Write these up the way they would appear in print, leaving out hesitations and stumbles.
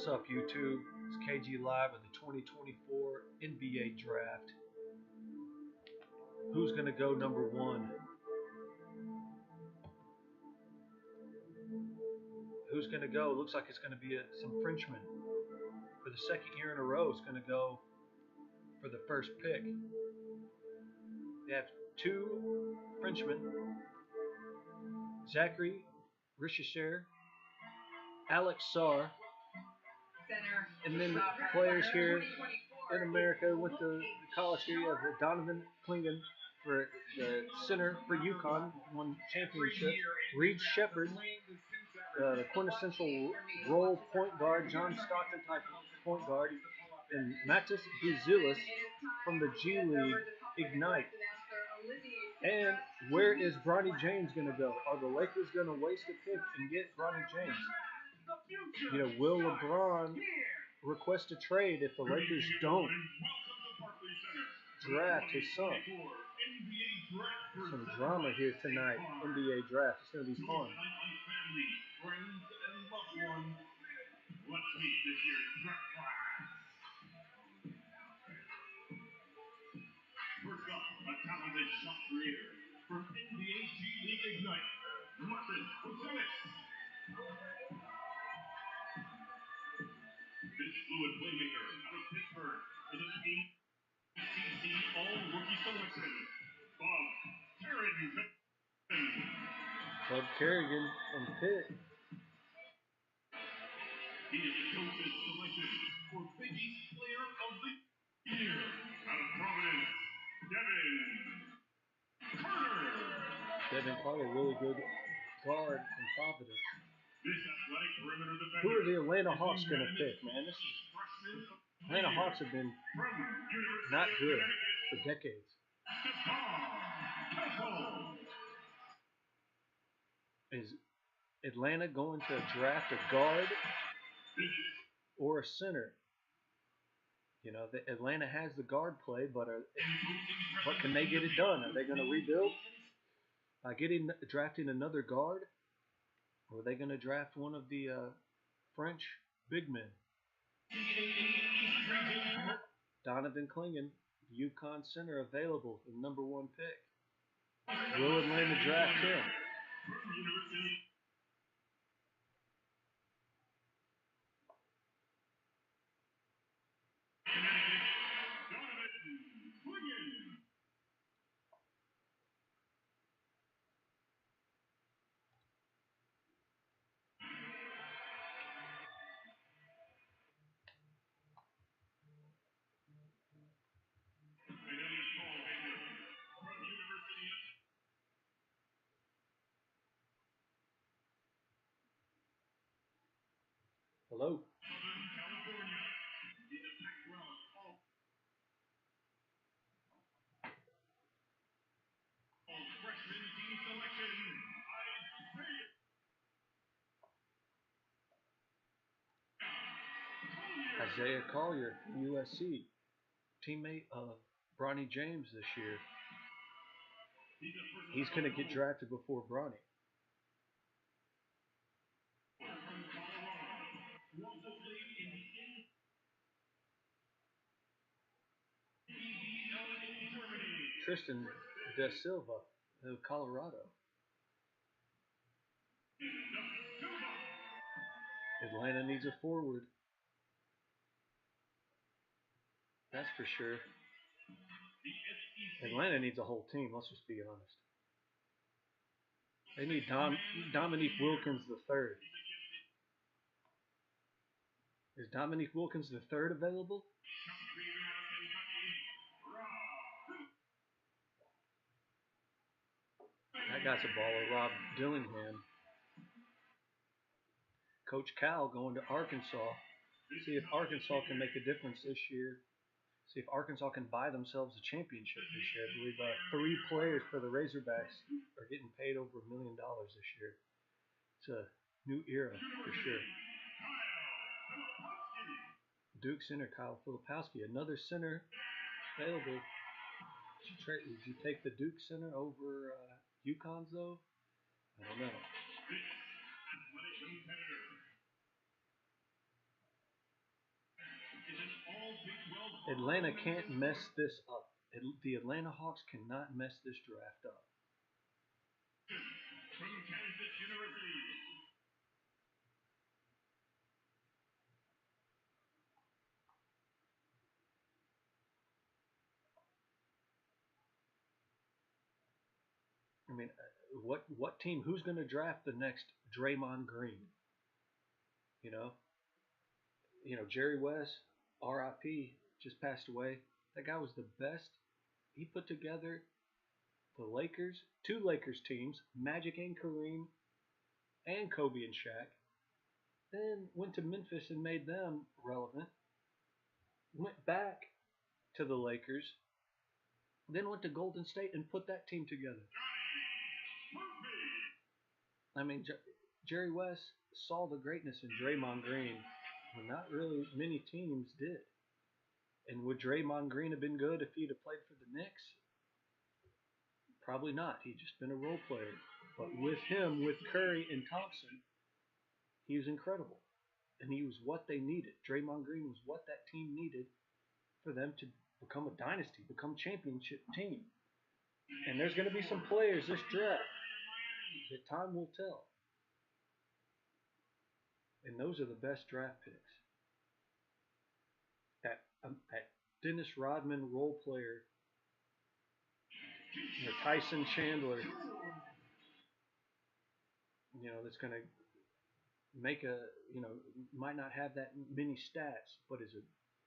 What's up, YouTube? It's KG Live with the 2024 NBA Draft. Who's going to go number one? Who's going to go? Looks like it's going to be some Frenchmen. For the second year in a row, it's going to go for the first pick. They have two Frenchmen, Zachary Richicher, Alex Sarr, and then players here in America went to college here. You have Donovan Clingan for the center for UConn, won championship. Reed Shepard, the quintessential role point guard, John Stockton type point guard, and Matis Buzelis from the G League Ignite. And where is Bronny James going to go? Are the Lakers going to waste a pick and get Bronny James? You know, will LeBron request a trade if the Lakers don't draft his son? Some drama here tonight, NBA draft. It's going to be fun. First up, a talented shot creator from NBA G League Ignite, Martin Buzelis. This fluid playmaker out of Pittsburgh is an ACC All-Rookie selection, Bob Carrington. Bob Carrigan from Pitt. He is the coach's selection for Big East Player of the Year out of Providence, Devin Carter, really good guard from Providence. This athletic perimeter defender. Who are the Atlanta Hawks going to pick, man? Atlanta Hawks have been not good for decades. Is Atlanta going to draft a guard or a center? You know, Atlanta has the guard play, but can they get it done? Are they going to rebuild by drafting another guard, or are they going to draft one of the French big men? Donovan Clingan, UConn center, available, the #1 pick. Will Atlanta draft him? Hello. Isaiah Collier from USC, teammate of Bronny James this year. He's going to get drafted before Bronny. Tristan Da Silva of Colorado. Atlanta needs a forward. That's for sure. Atlanta needs a whole team, let's just be honest. They need Dominique Wilkins III. Is Dominique Wilkins III available? That guy's a baller, Rob Dillingham. Coach Cal going to Arkansas. See if Arkansas can make a difference this year. See if Arkansas can buy themselves a championship this year. I believe 3 players for the Razorbacks are getting paid over $1 million this year. It's a new era for sure. Duke center Kyle Filipowski, another center available. Would you take the Duke center over UConn's though? I don't know. Atlanta can't mess this up. The Atlanta Hawks cannot mess this draft up. From Kansas University. I mean, what team? Who's going to draft the next Draymond Green? You know, Jerry West, R.I.P. just passed away. That guy was the best. He put together the Lakers, two Lakers teams, Magic and Kareem, and Kobe and Shaq. Then went to Memphis and made them relevant. Went back to the Lakers. Then went to Golden State and put that team together. I mean, Jerry West saw the greatness in Draymond Green when not really many teams did. And would Draymond Green have been good if he'd have played for the Knicks? Probably not. He'd just been a role player. But with him, with Curry and Thompson, he was incredible. And he was what they needed. Draymond Green was what that team needed for them to become a dynasty, become a championship team. And there's going to be some players this draft that time will tell. And those are the best draft picks. That Dennis Rodman role player, Tyson Chandler, that's going to make might not have that many stats, but is a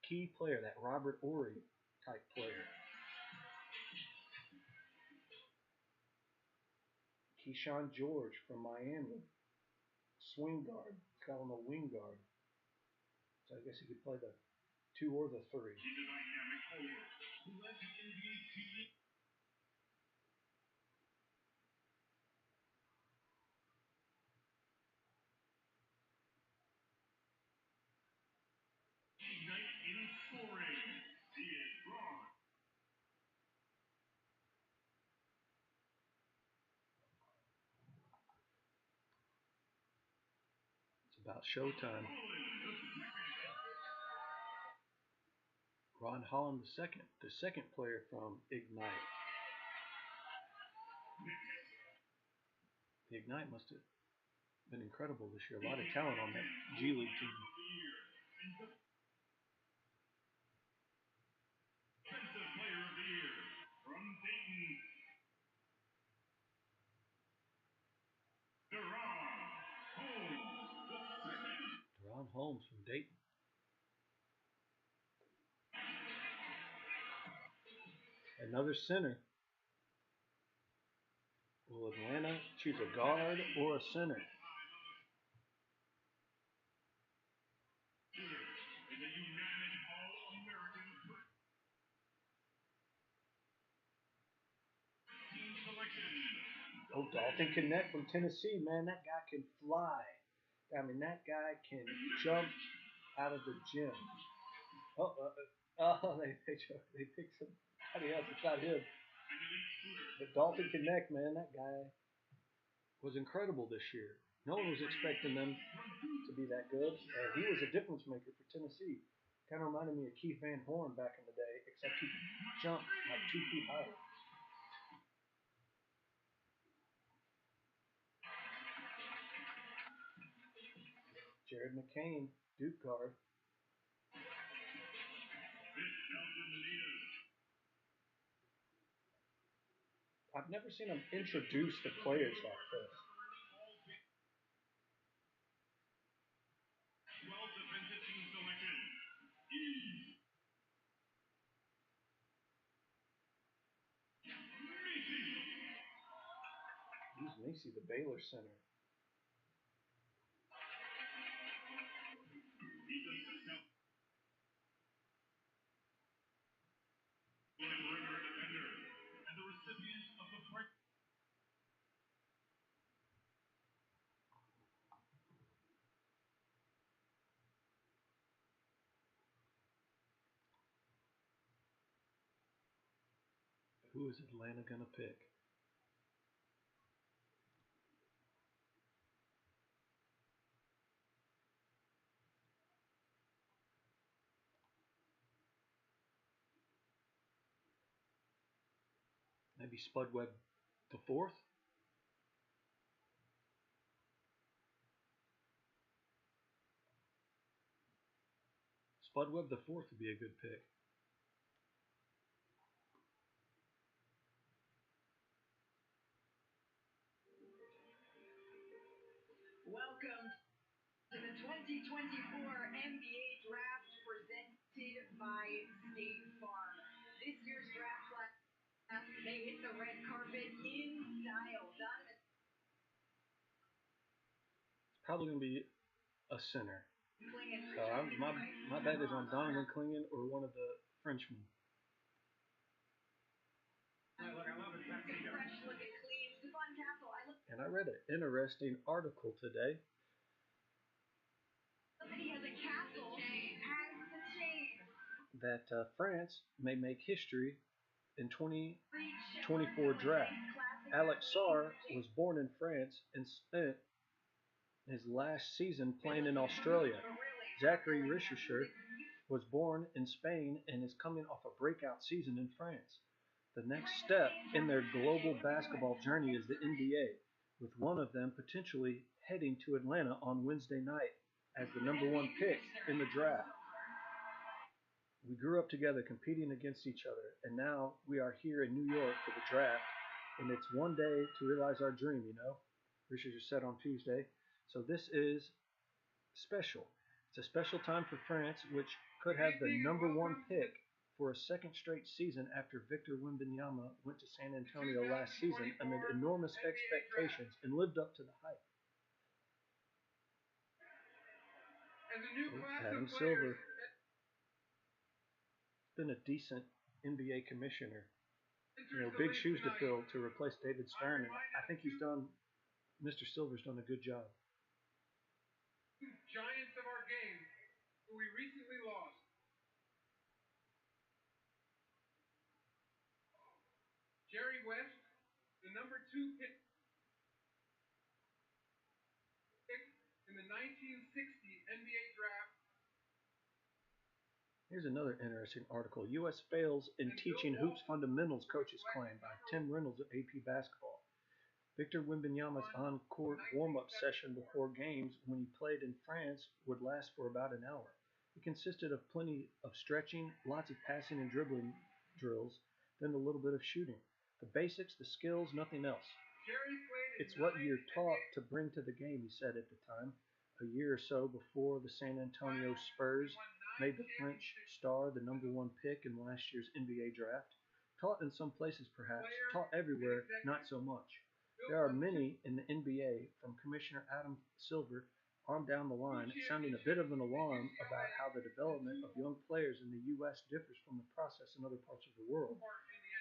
key player, that Robert Horry type player. Keyshawn George from Miami, swing guard. He's got on the wing guard. So I guess he could play the 2 or the 3. It's about showtime. Ron Holland the second player from Ignite. The Ignite must have been incredible this year. A lot of talent on that G League team. Deron Holmes from Dayton. Another center. Will Atlanta choose a guard or a center? Oh, Dalton Connect from Tennessee, man, that guy can fly. I mean, that guy can jump out of the gym. They picked somebody else. It's not him. But Dalton Connect, man, that guy was incredible this year. No one was expecting them to be that good, and he was a difference maker for Tennessee. Kind of reminded me of Keith Van Horn back in the day, except he could jump like 2 feet higher. Jared McCain, Duke guard. I've never seen him introduce the players like this. He's Macy, the Baylor center. Who is Atlanta going to pick? Spud Webb the fourth. Spud Webb the fourth would be a good pick. Welcome to the 2024 NBA Draft presented by State Farm. This year's draft class, they hit the red carpet in style. Donovan. It's probably going to be a center. So my bet is on Donovan Clingan or one of the Frenchmen. And I read an interesting article today that France may make history in 2024 draft. Alex Sarr was born in France and spent his last season playing in Australia. Zachary Richesher was born in Spain and is coming off a breakout season in France. The next step in their global basketball journey is the NBA, with one of them potentially heading to Atlanta on Wednesday night as the number one pick in the draft. We grew up together competing against each other, and now we are here in New York for the draft, and it's one day to realize our dream, you know, Richesher said on Tuesday. So this is special. It's a special time for France, which could have the number one pick for a second straight season after Victor Wembanyama went to San Antonio last season amid enormous expectations and lived up to the hype. Adam Silver been a decent NBA commissioner. You know, big shoes to fill to replace David Stern, and I think Mr. Silver's done a good job. Giants of our game, who we recently lost. Jerry West, the number 2 pick in the 1960 NBA draft. Here's another interesting article. U.S. fails in teaching hoops fundamentals, coaches claim, by Tim Reynolds of AP Basketball. Victor Wembanyama's on-court warm-up session before games when he played in France would last for about an hour. It consisted of plenty of stretching, lots of passing and dribbling drills, then a little bit of shooting. The basics, the skills, nothing else. It's what you're taught to bring to the game, he said at the time, a year or so before the San Antonio Spurs made the French star the number one pick in last year's NBA draft. Taught in some places perhaps, taught everywhere, not so much. There are many in the NBA, from Commissioner Adam Silver on down the line, sounding a bit of an alarm about how the development of young players in the U.S. differs from the process in other parts of the world,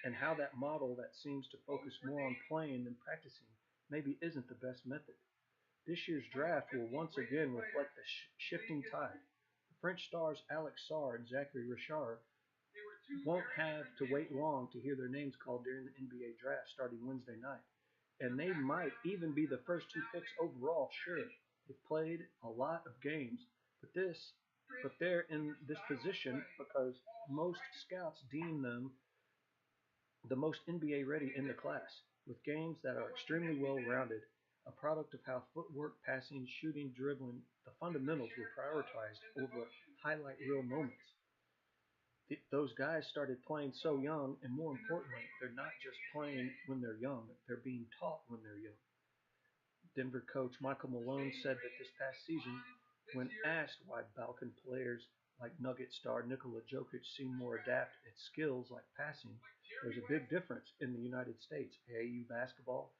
and how that model that seems to focus more on playing than practicing maybe isn't the best method. This year's draft will once again reflect the shifting tide. The French stars Alex Sarr and Zachary Richesher won't have to wait long to hear their names called during the NBA draft starting Wednesday night. And they might even be the first 2 picks overall, sure. They've played a lot of games, but they're in this position because most scouts deem them the most NBA ready in the class, with games that are extremely well-rounded, a product of how footwork, passing, shooting, dribbling, the fundamentals were prioritized over highlight reel moments. Those guys started playing so young, and more importantly, they're not just playing when they're young, they're being taught when they're young. Denver coach Michael Malone said that this past season, when asked why Balkan players like Nugget star Nikola Jokic seem more adept at skills like passing, there's a big difference in the United States. AAU basketball,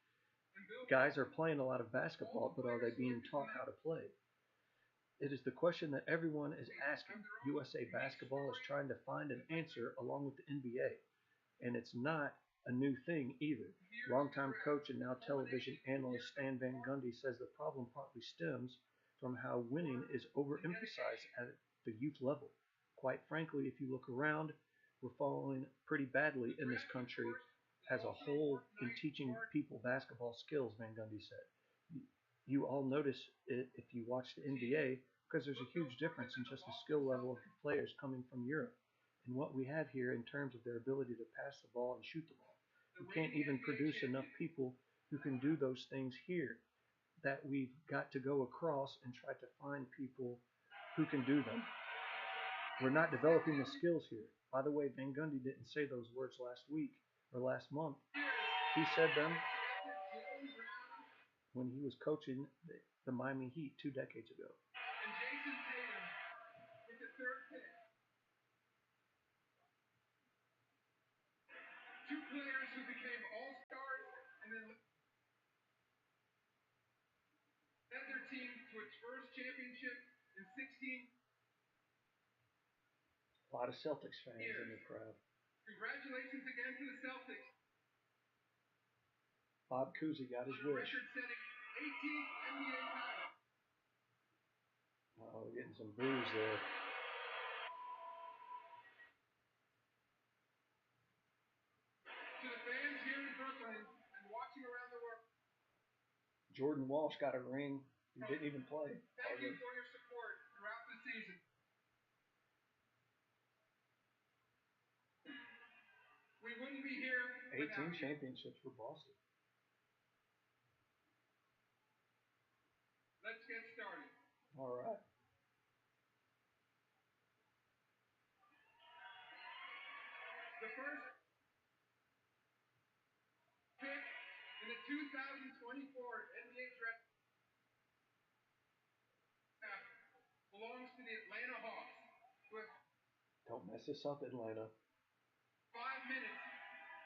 guys are playing a lot of basketball, but are they being taught how to play? It is the question that everyone is asking. USA Basketball is trying to find an answer along with the NBA, and it's not a new thing either. Longtime coach and now television analyst Stan Van Gundy says the problem partly stems from how winning is overemphasized at the youth level. Quite frankly, if you look around, we're falling pretty badly in this country as a whole in teaching people basketball skills, Van Gundy said. You all notice it if you watch the NBA, because there's a huge difference in just the skill level of the players coming from Europe and what we have here in terms of their ability to pass the ball and shoot the ball. We can't even produce enough people who can do those things here, that we've got to go across and try to find people who can do them. We're not developing the skills here. By the way, Van Gundy didn't say those words last week or last month. He said them when he was coaching the Miami Heat 2 decades ago. And Jason Tatum with the third pick. Two players who became all-stars and then led their team to its first championship in 16 A lot of Celtics fans in the crowd. Congratulations again to the Celtics. Bob Cousy got his wish. Record-setting 18th NBA title. Oh, getting some boos there. To the fans here in Brooklyn and watching around the world. Jordan Walsh got a ring. He didn't even play. Thank you for your support throughout the season. We wouldn't be here 18 championships for Boston. Let's get started. All right. The first pick in the 2024 NBA draft belongs to the Atlanta Hawks, who have Don't mess this up, Atlanta. 5 minutes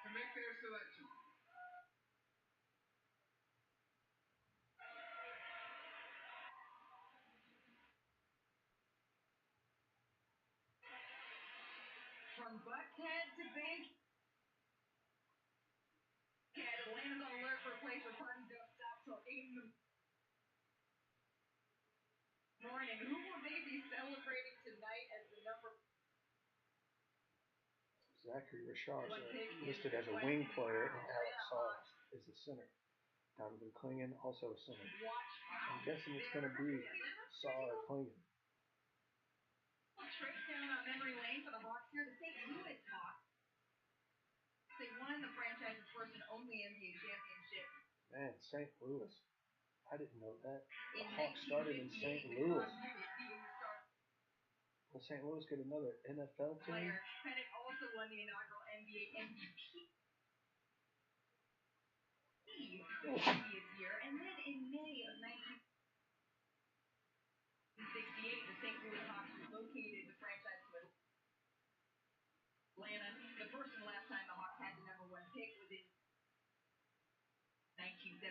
to make their selection. From Buckhead to Bankhead, Atlanta's on alert for a place where parties don't stop till 8 in the morning. Who will they be celebrating tonight as the number Zachary Richard listed as a wing player, and Alex Sarr is the center. Donovan Clingan also a center. I'm guessing it's going to be Sarr or Clingan. Trip down on memory lane for the Hawks here, the St. Louis Hawks. They won the franchise's first and only NBA championship. Man, St. Louis. I didn't know that. The Hawks started in St. Louis. Will St. Louis get another NFL team? Pennant also won the inaugural NBA MVP previous year, and then in May of 1968, the St. Louis Hawks relocated the franchise to Atlanta. The first and last time the Hawks had the number 1 pick was in 1975.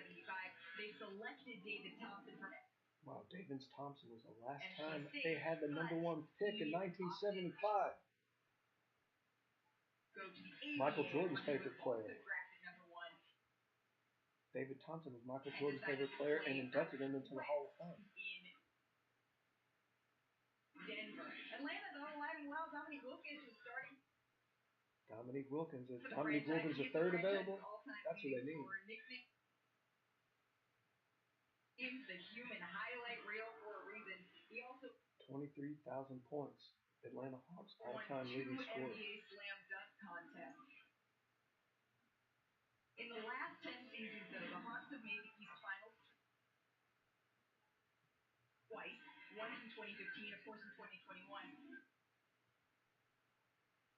They selected David Thompson from. Wow, David Thompson was the last time they had the number 1 pick in 1975. Michael Jordan's favorite player. David Thompson was Michael Jordan's favorite player and inducted him into the Hall of Fame. Denver. Atlanta, though, lining well. Dominique Wilkins was starting. Dominique Wilkins. Is Dominique Wilkins the third available? That's who they need. The human highlight reel for a reason. He also 23,000 points. Atlanta Hawks all-time leading scorer. NBA slam dunk contest. In the last 10 seasons, though, the Hawks have made the East Finals twice. Once in 2015, of course, in 2021.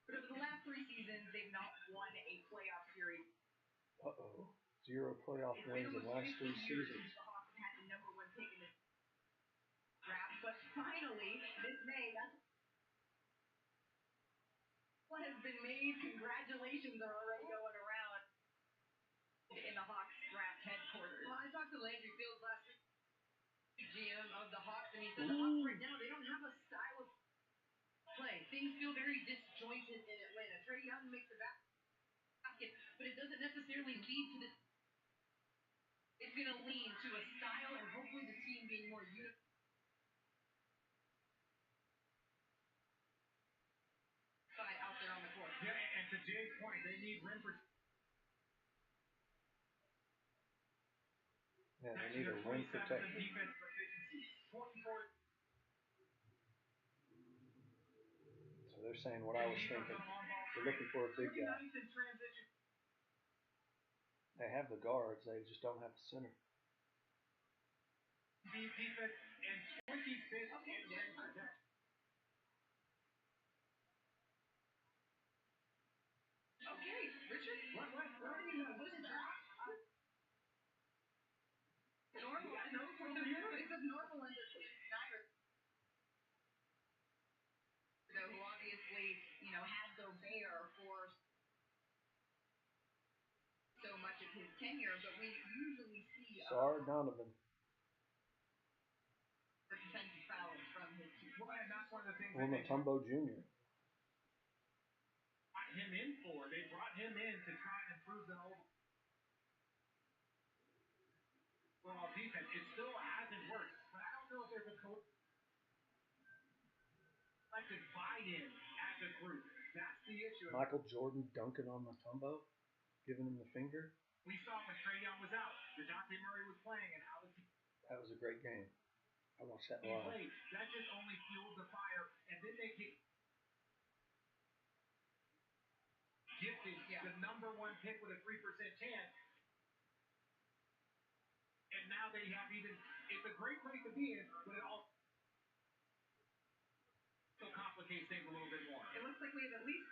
But over the last 3 seasons, they've not won a playoff series. Uh-oh. 0 playoff wins in the last 3 seasons. The Hawks have had the number 1 pick in the draft, but finally, this May, that's what has been made. Congratulations are already going around in the Hawks draft headquarters. Well, I talked to Landry Fields last week, GM of the Hawks, and he said the Hawks right now, they don't have a style of play. Things feel very disjointed in Atlanta. Trae Young makes the basket, but it doesn't necessarily lead to this. It's going to lean to a style and hopefully the team being more unified out there on the court. Yeah, and to Jay's point, they need rim protection. Yeah, they need a rim protection. Defensive efficiency, 24. So they're saying what I was thinking. They're looking for a big guy. They have the guards, they just don't have the center. Defense and 25th in rim protection. Okay, Richard. What is that? What is that? Normal. It says normal under 29er. Though, who obviously, had Gobert for so much of his tenure, but we usually see Sarr, Donovan. defensive fouls from his team. Well, and that's one of the things Mutombo Jr. brought him in for. They brought him in to try and improve the overall defense. It still hasn't worked, but I don't know if there's a collective buy-in as a group. That's the issue. Michael Jordan dunking on Mutombo, giving him the finger. We saw when Trae Young was out. DeJounte Murray was playing, and how was he? That was a great game. I watched that He live. played. That just only fueled the fire, and then they get gifted the number one pick with a 3% chance, and now they have even. It's a great place to be in, but it also complicates things a little bit more. It looks like we have at least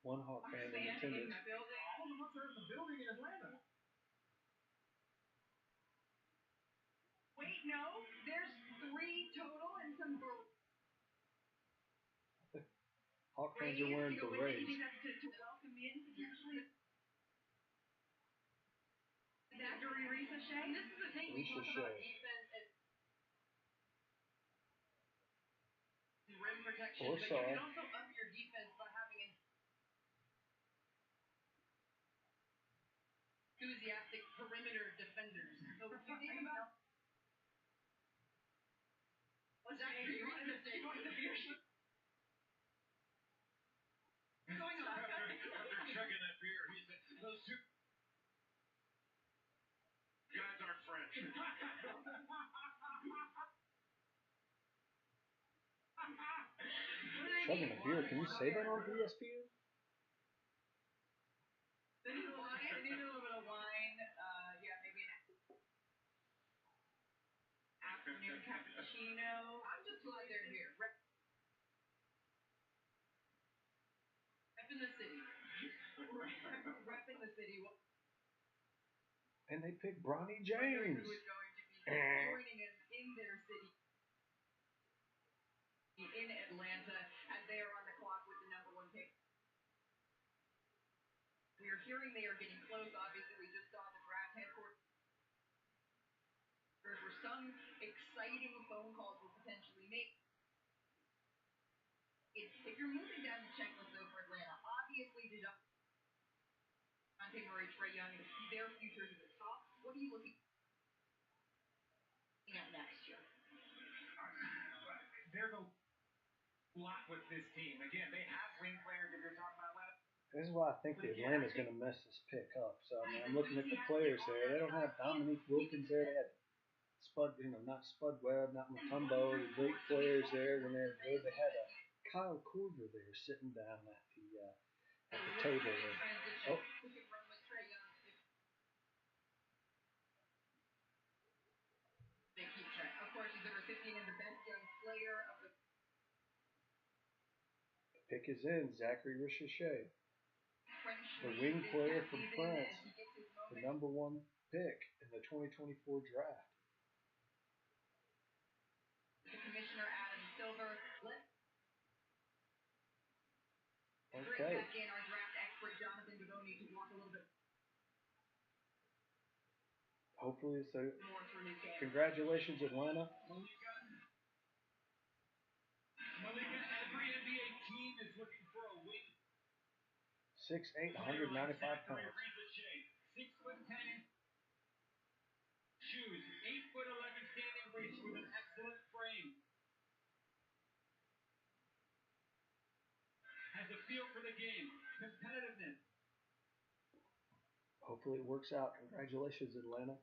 one Hawk fan in in attendance. the building. All of us are in the building in Atlanta. Wait, no. There's 3 total and some Hawk fans are wearing berets. You think that's to welcome in potentially Zachary Ricochet? This is the thing we talk about defense and rim protection, Or but Sarr. you can also up your defense by having enthusiastic perimeter defenders. So if you think about Zachary, you wanted to be your shoe. What's going on? After chugging that beer, he said, those two guys aren't French. Chugging a beer. Can you say that on ESPN? They need a wine. They need a little bit of wine. Maybe an afternoon cappuccino. I'm just glad they're here. Repping the city. Repping the city. And they picked Bronny James. Who is going to be joining us in their city in Atlanta as they are on the clock with the number 1 pick. We are hearing they are getting close. Obviously, we just saw the draft headquarters where some exciting phone calls were potentially made. If you're moving down the checklist though for Atlanta, obviously DeJounte Murray, Trae Young, their futures at the top. What are you looking at next year? There's a lot with this team. Again, they have wing players if you're talking about Atlanta. This is why I think the Atlanta's going to mess this pick up. So I mean, I'm looking at the players there. They don't have Dominique Wilkins there. They had Spud, not Spud Webb, not Mutombo, the great players there when they were good. They had a Kyle Korver there sitting down at the table there. Oh. They keep track. Of course, he's a recipient of the best young player of the. The pick is in. Zachary Ricochet, the wing player from France, the number 1 pick in the 2024 draft. The commissioner, Adam Silver. Let's Okay. bring back in our draft expert, Jonathan Givony, to walk a little bit Hopefully, so more through his game. congratulations, Atlanta. Malika, every NBA team is looking for a wing. 6'8", 195 pounds. 6'10", shoes, 8'11" standing reach with an excellent frame. Has a feel for the game, competitiveness. Hopefully it works out. Congratulations, Atlanta.